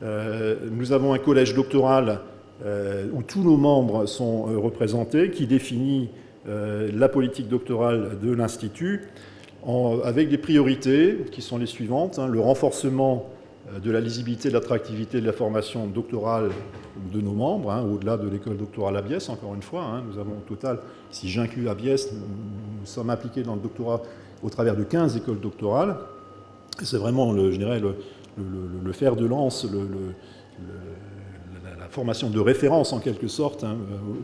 Nous avons un collège doctoral où tous nos membres sont représentés, qui définit la politique doctorale de l'Institut, avec des priorités qui sont les suivantes, le renforcement de la lisibilité, de l'attractivité de la formation doctorale de nos membres, au-delà de l'école doctorale à Biesse, encore une fois. Nous avons au total, si j'inclus à Biesse, nous sommes impliqués dans le doctorat au travers de 15 écoles doctorales. C'est vraiment, je dirais, le fer de lance, la formation de référence en quelque sorte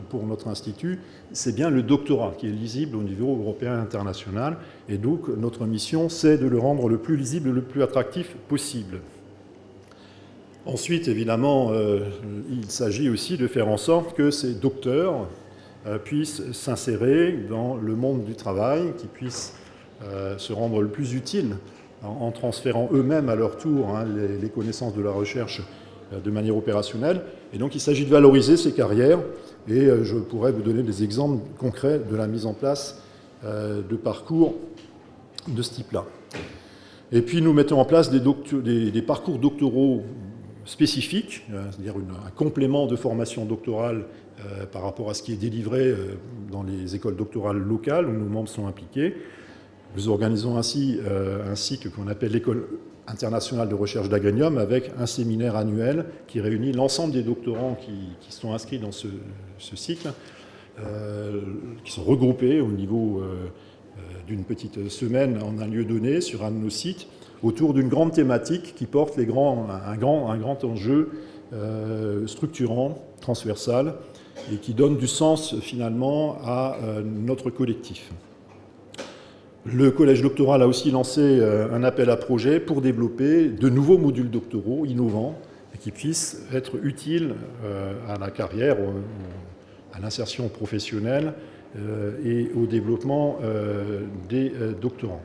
pour notre institut, c'est bien le doctorat qui est lisible au niveau européen et international. Et donc notre mission, c'est de le rendre le plus lisible, le plus attractif possible. Ensuite, évidemment, il s'agit aussi de faire en sorte que ces docteurs puissent s'insérer dans le monde du travail, qu'ils puissent se rendre le plus utile en transférant eux-mêmes à leur tour les connaissances de la recherche de manière opérationnelle. Et donc il s'agit de valoriser ces carrières, et je pourrais vous donner des exemples concrets de la mise en place de parcours de ce type-là. Et puis nous mettons en place des parcours doctoraux spécifiques, c'est-à-dire un complément de formation doctorale par rapport à ce qui est délivré dans les écoles doctorales locales où nos membres sont impliqués. Nous organisons ainsi un cycle qu'on appelle l'école internationale de recherche d'Agrénium, avec un séminaire annuel qui réunit l'ensemble des doctorants qui sont inscrits dans ce cycle, qui sont regroupés au niveau d'une petite semaine en un lieu donné sur un de nos sites, autour d'une grande thématique qui porte un grand enjeu structurant, transversal, et qui donne du sens finalement à notre collectif. Le collège doctoral a aussi lancé un appel à projet pour développer de nouveaux modules doctoraux innovants et qui puissent être utiles à la carrière, à l'insertion professionnelle et au développement des doctorants.